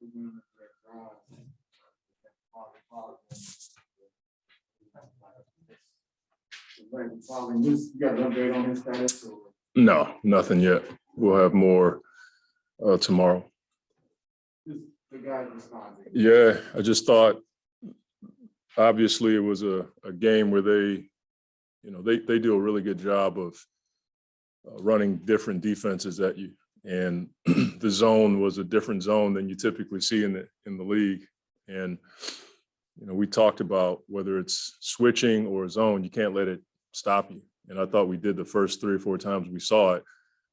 You got an update on his status? No, nothing yet. We'll have more tomorrow. The guy responding. Yeah, I just thought, obviously, it was a game where they do a really good job of running different defenses at you. And the zone was a different zone than you typically see in the league. And, we talked about whether it's switching or a zone, you can't let it stop you. And I thought we did the first 3 or 4 times we saw it.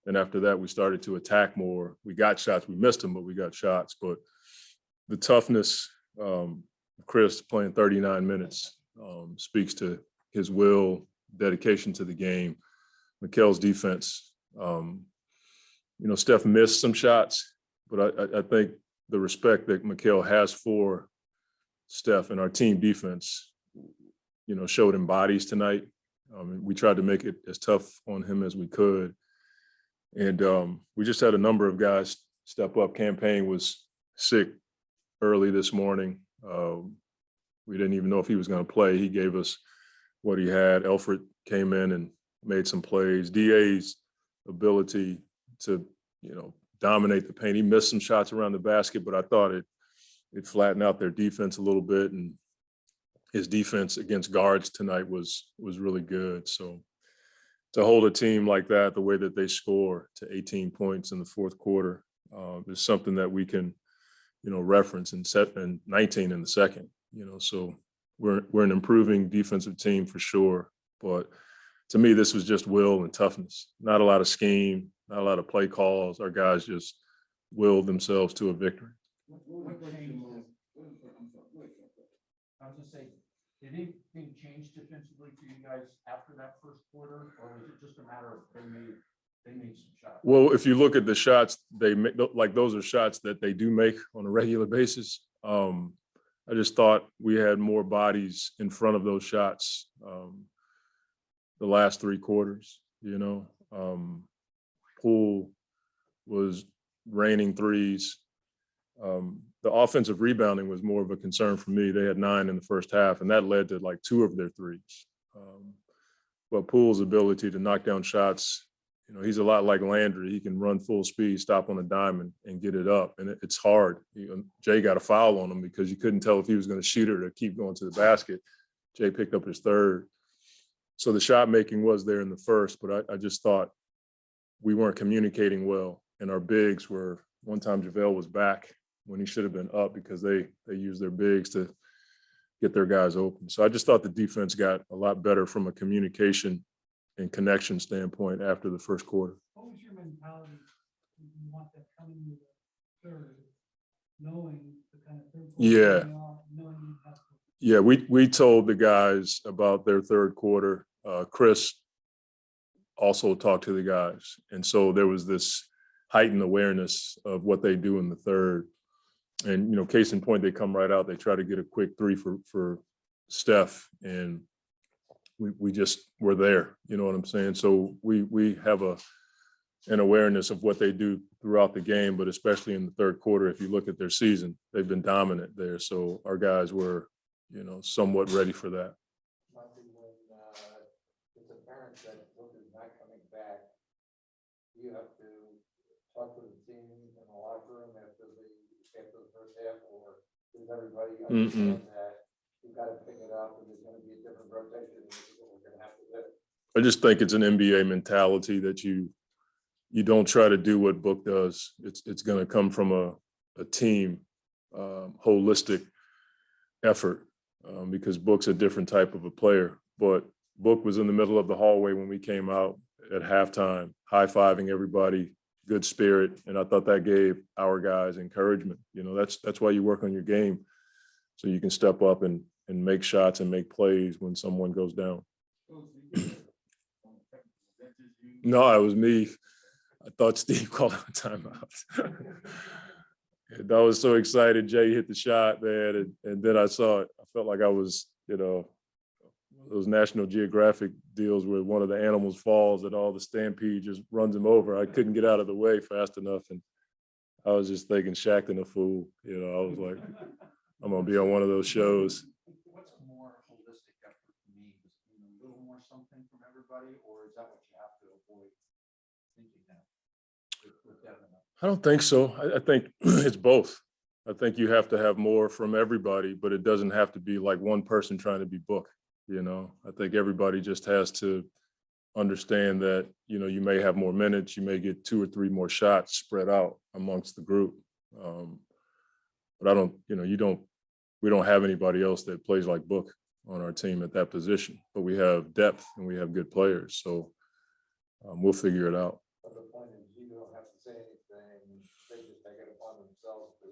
Then after that, we started to attack more. We got shots. We missed them, but we got shots. But the toughness, Chris playing 39 minutes speaks to his will, dedication to the game. Mikal's defense, Steph missed some shots, but I think the respect that Mikal has for Steph and our team defense, showed in bodies tonight. We tried to make it as tough on him as we could. And we just had a number of guys step up. Campaign was sick early this morning. We didn't even know if he was going to play. He gave us what he had. Elfrid came in and made some plays. DA's ability to, dominate the paint. He missed some shots around the basket, but I thought it flattened out their defense a little bit. And his defense against guards tonight was really good. So to hold a team like that, the way that they score to 18 points in the fourth quarter, is something that we can, reference and 19 in the second. So we're an improving defensive team for sure. But to me, this was just will and toughness. Not a lot of scheme, not a lot of play calls. Our guys just willed themselves to a victory. I was gonna say, did anything change defensively for you guys after that first quarter, or was it just a matter of they made some shots? Well, if you look at the shots they make, like those are shots that they do make on a regular basis. I just thought we had more bodies in front of those shots the last 3 quarters. Poole was raining threes. The offensive rebounding was more of a concern for me. They had 9 in the first half, and that led to like 2 of their threes. But Poole's ability to knock down shots, he's a lot like Landry. He can run full speed, stop on a dime, and get it up. And it's hard. Jay got a foul on him because you couldn't tell if he was going to shoot it or keep going to the basket. Jay picked up his 3rd. So the shot making was there in the first, but I just thought we weren't communicating well. And our bigs were, one time JaVale was back when he should have been up because they used their bigs to get their guys open. So I just thought the defense got a lot better from a communication and connection standpoint after the first quarter. What was your mentality? You want that coming into the third, knowing the kind of third quarter Yeah. going on, knowing you have to. Yeah, we told the guys about their third quarter. Chris also talked to the guys. And so there was this heightened awareness of what they do in the third. And, case in point, they come right out. They try to get a quick 3 for Steph. And we just were there. You know what I'm saying? So we have an awareness of what they do throughout the game, but especially in the third quarter, if you look at their season, they've been dominant there. So our guys were, somewhat ready for that. Monty, when it's apparent that Book is not coming back, you have to talk to the team in the locker room after the first half, or does everybody understand that you've got to pick it up and there's going to be a different rotation and this is what we're going to have to do? I just think it's an NBA mentality that you don't try to do what Book does. It's going to come from a team, holistic effort, because Book's a different type of a player. But Book was in the middle of the hallway when we came out at halftime, high-fiving everybody, good spirit, and I thought that gave our guys encouragement. That's why you work on your game, so you can step up and make shots and make plays when someone goes down. No, it was me. I thought Steve called a timeout. And I was so excited. Jay hit the shot, man, and then I saw it. I felt like I was, those National Geographic deals where one of the animals falls and all the stampede just runs him over. I couldn't get out of the way fast enough, and I was just thinking Shaqtin' a fool. You know, I was like, I'm gonna be on one of those shows. What's a more holistic effort mean? Does it mean a little more something from everybody, or is that what you have to avoid thinking that? With Devin? I don't think so. I think it's both. I think you have to have more from everybody, but it doesn't have to be like one person trying to be Book. You know, I think everybody just has to understand that, you know, you may have more minutes, you may get 2 or 3 more shots spread out amongst the group. But I don't, you know, we don't have anybody else that plays like Book on our team at that position, but we have depth and we have good players. So we'll figure it out. But the point is, you don't have to say anything. They just take it upon themselves to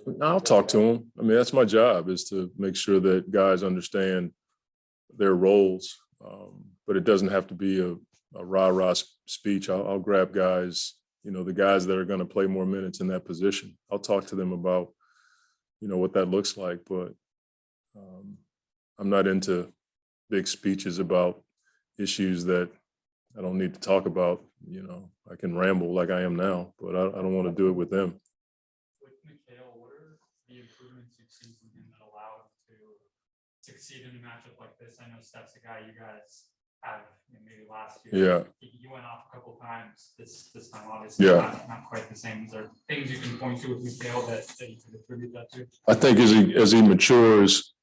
just. I'll talk to them. I mean, that's my job, is to make sure that guys understand their roles. But it doesn't have to be a rah-rah speech. I'll grab guys, you know, the guys that are going to play more minutes in that position. I'll talk to them about, you know, what that looks like. But I'm not into big speeches about issues that I don't need to talk about. You know, I can ramble like I am now, but I don't want to do it with them. With Mikal, what are the improvements you've seen from him that allow him to succeed in a matchup like this? I know Steph's a guy you guys have, you know, maybe last year. Yeah. He went off a couple times this time, obviously. Yeah. Not quite the same. Is there things you can point to with Mikal that you could attribute that to? I think as he matures,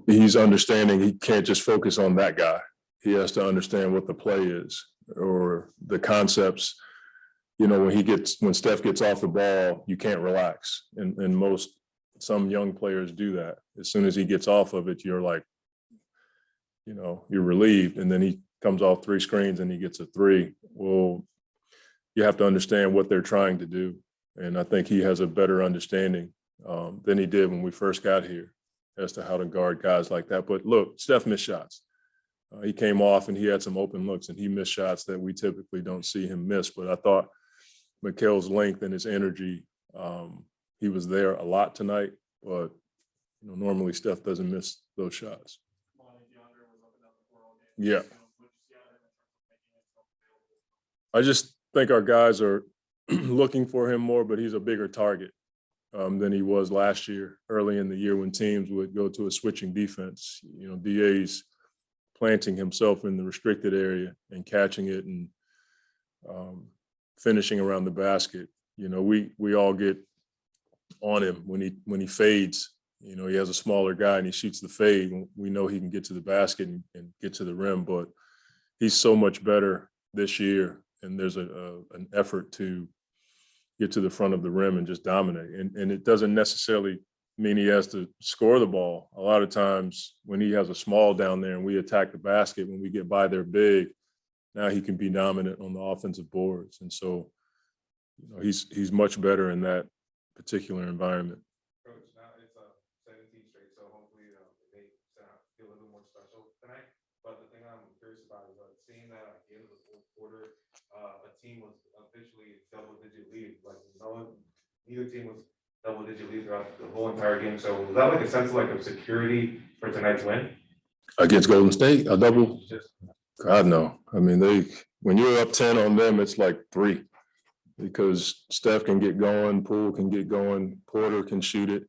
he's understanding he can't just focus on that guy. He has to understand what the play is, or the concepts. You know, when Steph gets off the ball, you can't relax. And some young players do that. As soon as he gets off of it, you're like, you know, you're relieved. And then he comes off 3 screens and he gets a 3. Well, you have to understand what they're trying to do. And I think he has a better understanding than he did when we first got here as to how to guard guys like that. But look, Steph missed shots. He came off and he had some open looks and he missed shots that we typically don't see him miss. But I thought Mikal's length and his energy, he was there a lot tonight. But, you know, normally Steph doesn't miss those shots. Yeah. I just think our guys are looking for him more, but he's a bigger target than he was last year, early in the year, when teams would go to a switching defense. You know, DA's planting himself in the restricted area and catching it and finishing around the basket. You know, we all get on him when he fades. You know, he has a smaller guy and he shoots the fade. We know he can get to the basket and get to the rim, but he's so much better this year. And there's an effort to get to the front of the rim and just dominate. And it doesn't necessarily mean he has to score the ball. A lot of times when he has a small down there and we attack the basket, when we get by their big, now he can be dominant on the offensive boards. And so, you know, he's much better in that particular environment. Coach, now it's 17 straight, so hopefully they feel a little more special tonight. But the thing I'm curious about is seeing that at the end of the fourth quarter, a team was officially double-digit lead. Like neither team was double-digit lead throughout the whole entire game. So was that like a sense of security for tonight's win? Against Golden State, a double? God, no. I mean, when you're up 10 on them, it's like 3. Because Steph can get going, Poole can get going, Porter can shoot it,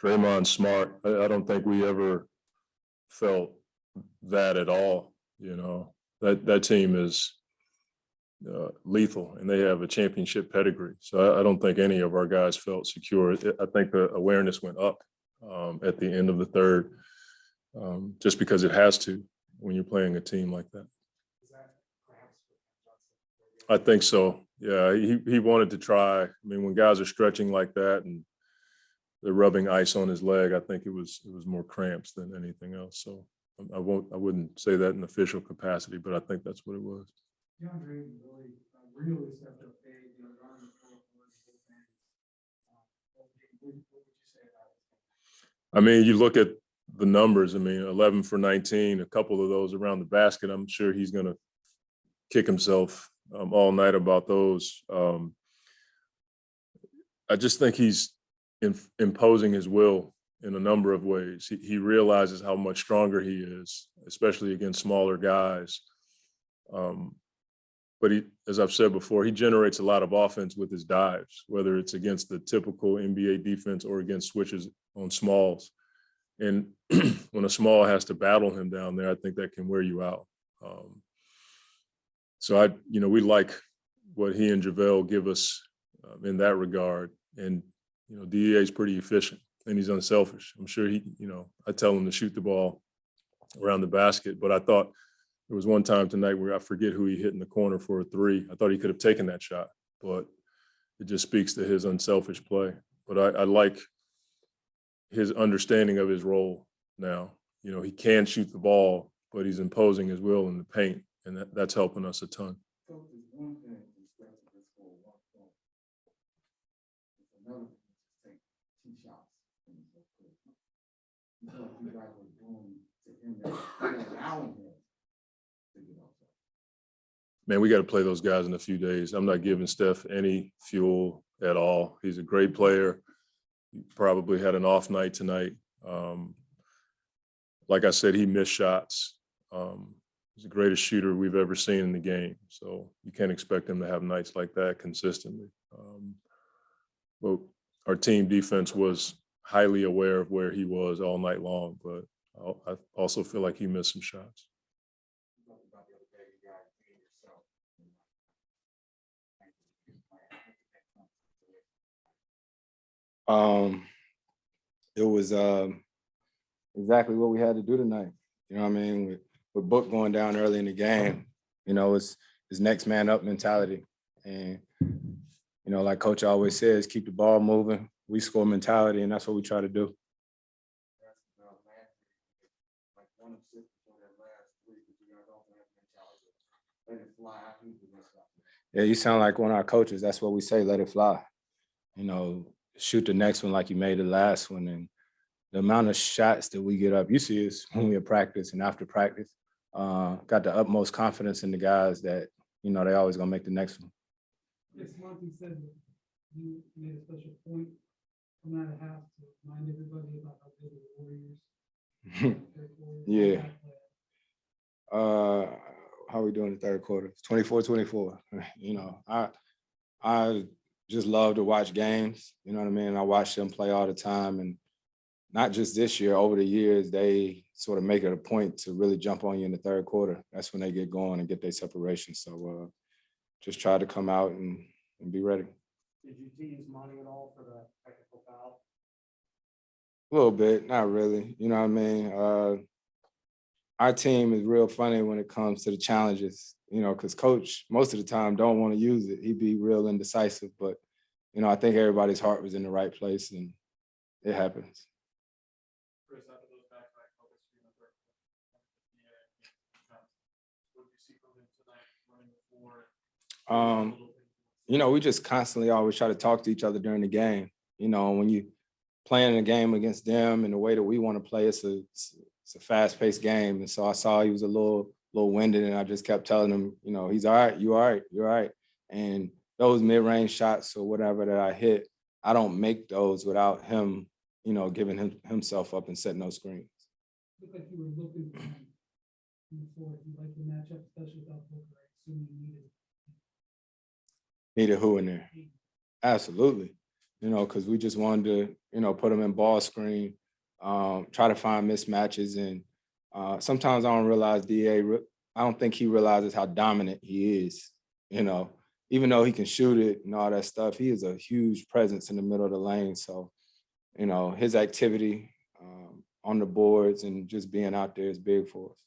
Draymond's smart. I don't think we ever felt that at all. You know, that team is lethal and they have a championship pedigree. So I don't think any of our guys felt secure. I think the awareness went up at the end of the third, just because it has to when you're playing a team like that. I think so. Yeah, he wanted to try. I mean, when guys are stretching like that and they're rubbing ice on his leg, I think it was more cramps than anything else. So I wouldn't say that in official capacity, but I think that's what it was. Deandre really stepped up big. You know, running the floor for the fans. What would you say about it? I mean, you look at the numbers. I mean, 11 for 19, a couple of those around the basket. I'm sure he's going to kick himself all night about those. I just think he's imposing his will in a number of ways. He realizes how much stronger he is, especially against smaller guys. but he, as I've said before, he generates a lot of offense with his dives, whether it's against the typical NBA defense or against switches on smalls. And when a small has to battle him down there, I think that can wear you out. So we like what he and JaVale give us in that regard. And, DEA is pretty efficient and he's unselfish. I'm sure I tell him to shoot the ball around the basket, but I thought there was one time tonight where I forget who he hit in the corner for a three. I thought he could have taken that shot, but it just speaks to his unselfish play. But I like his understanding of his role now. He can shoot the ball, but he's imposing his will in the paint, and that's helping us a ton. Coach, there's one thing to stretch this for 1 point. It's another thing to take 2 shots. And it's okay. You feel like you guys were doing to him that you're allowing him to get outside. Man, we got to play those guys in a few days. I'm not giving Steph any fuel at all. He's a great player. He probably had an off night tonight. Like I said, he missed shots. He's the greatest shooter we've ever seen in the game. So you can't expect him to have nights like that consistently. But our team defense was highly aware of where he was all night long, but I also feel like he missed some shots. It was exactly what we had to do tonight. You know what I mean? With Book going down early in the game, it's his next man up mentality. And, like Coach always says, keep the ball moving. We score mentality, and that's what we try to do. Yeah, you sound like one of our coaches. That's what we say, let it fly. Shoot the next one like you made the last one. And the amount of shots that we get up, you see us when we at practice and after practice. Got the utmost confidence in the guys that, they always gonna make the next one. Yes, Monty said that you made a special point coming out of half to remind everybody about how good the Warriors. Yeah. How are we doing in the third quarter? 24-24. I just love to watch games. You know what I mean? I watch them play all the time, and not just this year, over the years, they sort of make it a point to really jump on you in the third quarter. That's when they get going and get their separation. So just try to come out and be ready. Did you tease Monty at all for the technical foul? A little bit, not really. You know what I mean? Our team is real funny when it comes to the challenges, because Coach, most of the time, don't want to use it. He'd be real indecisive. But, I think everybody's heart was in the right place, and it happens. Chris, after those back-to-back focus in the third quarter, what did you see from him tonight running the floor? We just constantly always try to talk to each other during the game. When you playing a game against them and the way that we want to play, it's a fast-paced game. And so I saw he was a little winded, and I just kept telling him, he's all right, you're all right, you're all right. And those mid-range shots or whatever that I hit, I don't make those without him, giving himself up and setting those screens. Looked like you were looking for him before. You like the matchup, especially without Booker. I assume you Needed who in there? Absolutely. Because we just wanted to, put him in ball screen, try to find mismatches. And sometimes I don't realize I don't think he realizes how dominant he is. Even though he can shoot it and all that stuff, he is a huge presence in the middle of the lane. So, his activity on the boards and just being out there is big for us.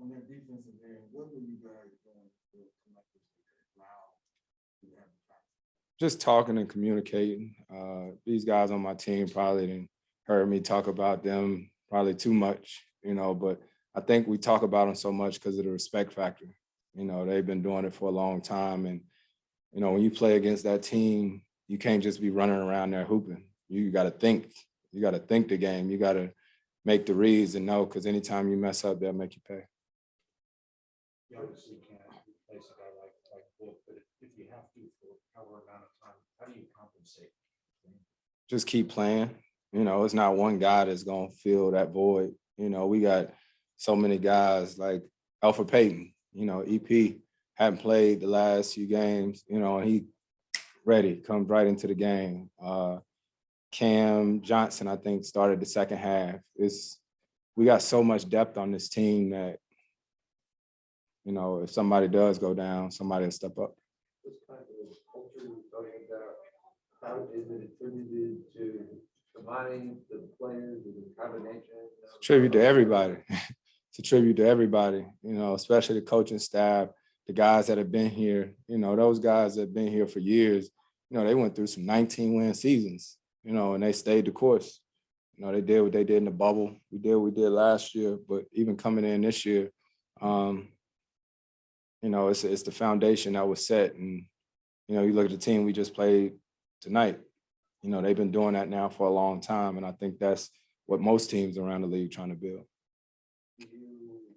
On that defensive end, what were you guys doing to collectively allow you to have the practice? Just talking and communicating. These guys on my team probably didn't heard me talk about them probably too much, but I think we talk about them so much because of the respect factor. They've been doing it for a long time. And, when you play against that team, you can't just be running around there hooping. You got to think. You got to think the game. You got to make the reads and know, because anytime you mess up, they'll make you pay. You obviously can't replace a guy like Book, but if you have to for however amount of time, how do you compensate? Just keep playing. It's not one guy that's going to fill that void. We got so many guys like Alfred Payton, EP, hadn't played the last few games, you know, and he ready, comes right into the game. Cam Johnson, I think, started the second half. We got so much depth on this team that, you know, if somebody does go down, somebody will step up. This kind of culture you're talking about, how is it attributed to combining the players, the combination? Tribute to everybody. It's a tribute to everybody, you know, especially the coaching staff, the guys that have been here. You know, those guys that have been here for years, you know, they went through some 19-win seasons, you know, and they stayed the course. You know, they did what they did in the bubble. We did what we did last year, but even coming in this year, you know, it's the foundation that was set. And, you know, you look at the team we just played tonight, you know, they've been doing that now for a long time. And I think that's what most teams around the league trying to build. Do you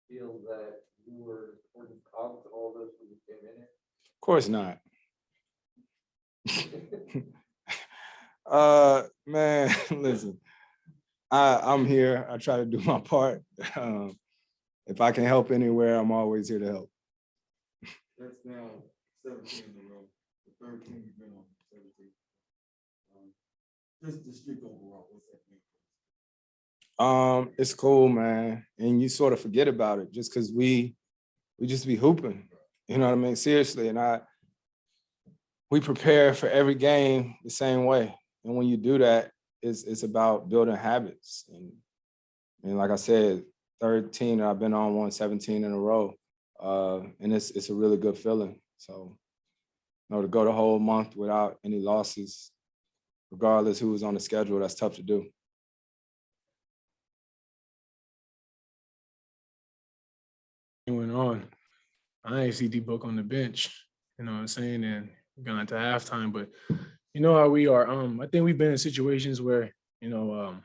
feel that you were important cog to all this when you came in? Of course not. Man, listen, I'm here. I try to do my part. If I can help anywhere, I'm always here to help. That's now 17 in a row. The third team you've been on, 17. Just the streak overall, what's that mean? It's cool, man. And you sort of forget about it just because we just be hooping. You know what I mean? Seriously. And we prepare for every game the same way. And when you do that, it's about building habits. And like I said, third team that I've been on won 17 in a row. And it's a really good feeling. So, you know, to go the whole month without any losses, regardless who was on the schedule, that's tough to do. Went on. I ain't see D-Book on the bench, you know what I'm saying, and going into halftime, but you know how we are. I think we've been in situations where, you know,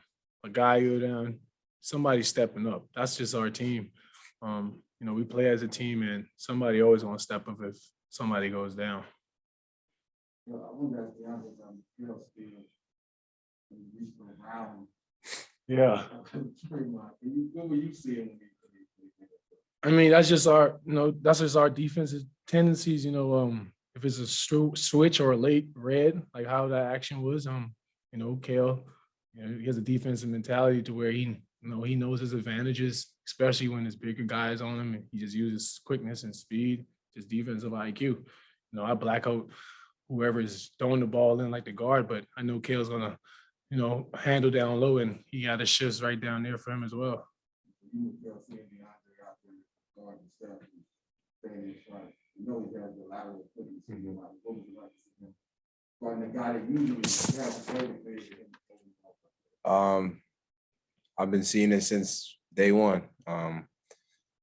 a guy go down, somebody's stepping up. That's just our team. You know, we play as a team and somebody always gonna step up if somebody goes down. You know, I wonder if Deandre's field speed when you reach around. Yeah. What were you seeing when you I mean, that's just our, you know, that's just our defensive tendencies, you know, if it's a switch or a late red, like how that action was, you know, Kale, you know, he has a defensive mentality to where he knows his advantages, especially when there's bigger guys on him, and he just uses quickness and speed, just defensive IQ. You know, I black out whoever is throwing the ball in like the guard, but I know Kale's gonna, you know, handle down low, and he got the shifts right down there for him as well. You were seeing Deandre out there guarding stuff and staying in front. You know he has the lateral footing. What was it like to see him guarding the guy that usually has everything? I've been seeing it since day one.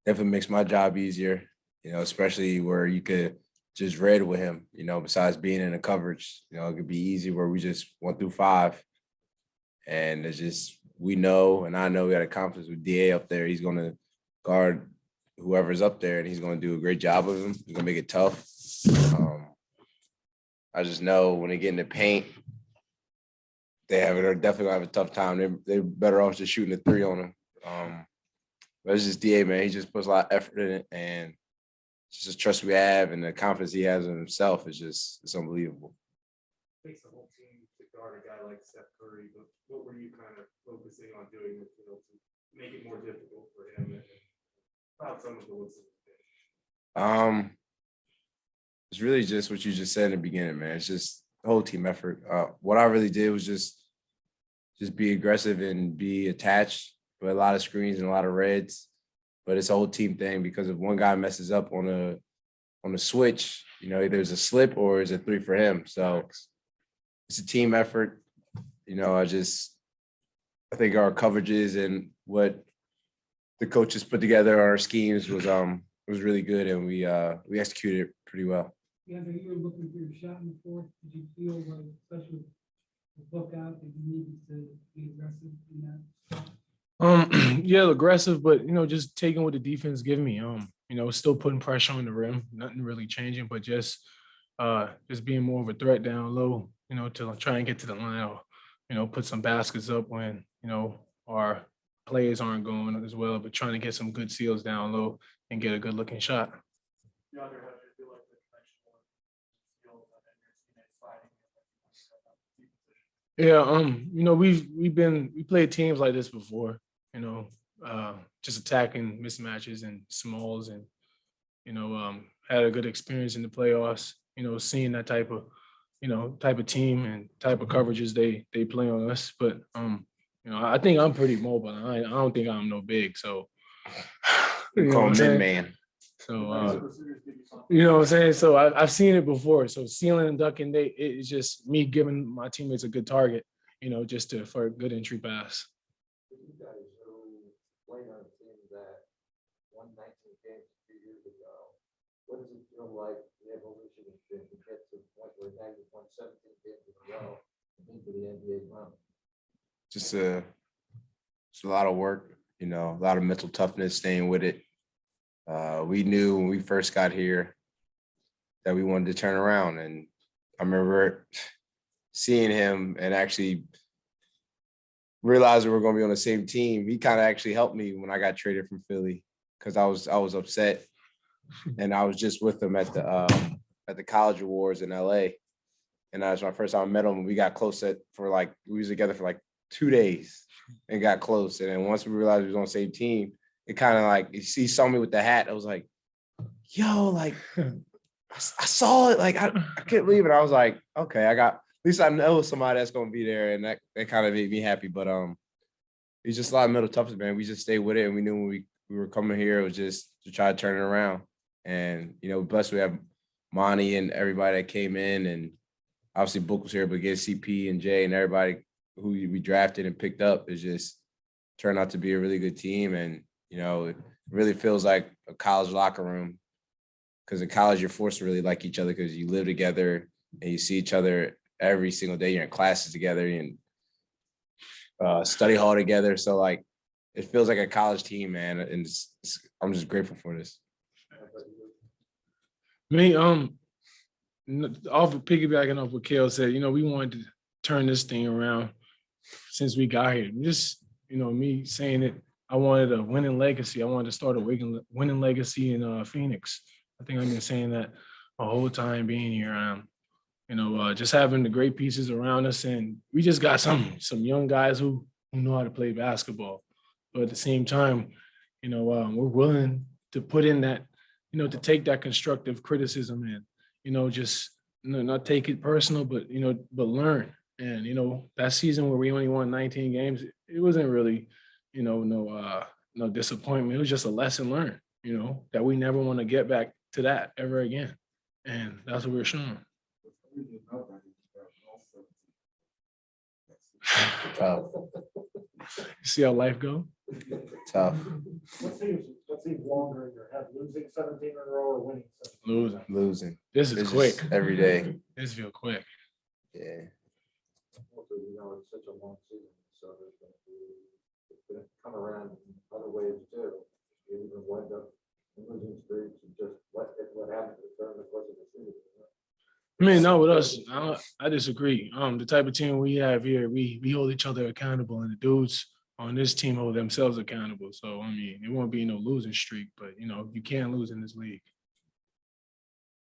Definitely makes my job easier, you know, especially where you could just read with him, you know, besides being in the coverage, you know, it could be easy where we just 1 through 5. And it's just, we know, and I know we got a confidence with DA up there. He's going to guard whoever's up there, and he's going to do a great job of him. He's going to make it tough. I just know when they get in the paint, they're definitely gonna have a tough time. They're better off just shooting a 3 on him. But it's just DA, man. He just puts a lot of effort in it, and it's just the trust we have and the confidence he has in himself is it's unbelievable. It takes the whole team to guard a guy like Steph Curry, but what were you kind of focusing on doing to make it more difficult for him and about some of the looks of the game? It's really just what you just said in the beginning, man. It's just the whole team effort. What I really did was just be aggressive and be attached with a lot of screens and a lot of reds. But it's a whole team thing because if one guy messes up on a switch, you know, either it's a slip or it's a 3 for him. So it's a team effort. You know, I think our coverages and what the coaches put together, our schemes was really good, and we executed it pretty well. Yeah, you were looking for your shot in the fourth. Did you feel like, especially with the book out, that you needed to be aggressive in that? Yeah, aggressive, but you know, just taking what the defense gave me. You know, still putting pressure on the rim, nothing really changing, but just being more of a threat down low. You know, to try and get to the line, or you know, put some baskets up when you know our players aren't going as well, but trying to get some good seals down low and get a good looking shot. DeAndre, how do you feel like the connection was field and then your teammates fighting? You know, we played teams like this before, you know, just attacking mismatches and smalls and, you know, had a good experience in the playoffs, you know, seeing that type of team and type of coverages they play on us. But you know, I think I'm pretty mobile. I don't think I'm no big. So you know Call what I'm him saying? man. So you know what I'm saying? So I've seen it before. So sealing and ducking, it's just me giving my teammates a good target, you know, for a good entry pass. For you guys who played on a team that won 19 games 2 years ago, what does it feel like the evolution has been to get to the point where now you've won 17 games in a row into the NBA run? Just a lot of work, you know, a lot of mental toughness, staying with it. We knew when we first got here that we wanted to turn around. And I remember seeing him and actually realized we were going to be on the same team. He kind of actually helped me when I got traded from Philly because I was upset, and I was just with him at the College Awards in LA, and that was my first time I met him. We got close we was together for like 2 days and got close. And then once we realized we was on the same team, it kind of like he saw me with the hat. I was like, yo, like I saw it, like I couldn't believe it. I was like, okay, at least I know somebody that's gonna be there, and that kind of made me happy. But it's just a lot of mental toughness, man. We just stayed with it, and we knew when we were coming here, it was just to try to turn it around. And you know, blessed we have Monty and everybody that came in, and obviously Book was here, but get CP and Jay and everybody who we drafted and picked up is just turned out to be a really good team. And you know, it really feels like a college locker room, because in college you're forced to really like each other because you live together and you see each other every single day. You're in classes together and study hall together. So like, it feels like a college team, man. And I'm just grateful for this. Me, off of piggybacking off what Kale said, you know, we wanted to turn this thing around since we got here. Just, you know, me saying it, I wanted a winning legacy. I wanted to start a winning legacy in Phoenix. I think I've been saying that the whole time being here. You know, just having the great pieces around us, and we just got some young guys who know how to play basketball. But at the same time, you know, we're willing to put in that, you know, to take that constructive criticism and, you know, just not take it personal, but, you know, but learn. And, you know, that season where we only won 19 games, it wasn't really, you know, no disappointment. It was just a lesson learned, you know, that we never want to get back to that ever again. And that's what we're showing. Tough. See how life go? Tough. What seems longer in your head, losing 17 in a row or winning 17? Losing. This is It's quick. just every day. This feel quick. Yeah. Also, you know, it's such a long season, so it's going to come around in other ways too. You even wind up in losing streaks and just what happened during the course of the season. I mean, no, with us, I disagree. The type of team we have here, we hold each other accountable, and the dudes on this team hold themselves accountable. So, I mean, it won't be no losing streak, but, you know, you can't lose in this league.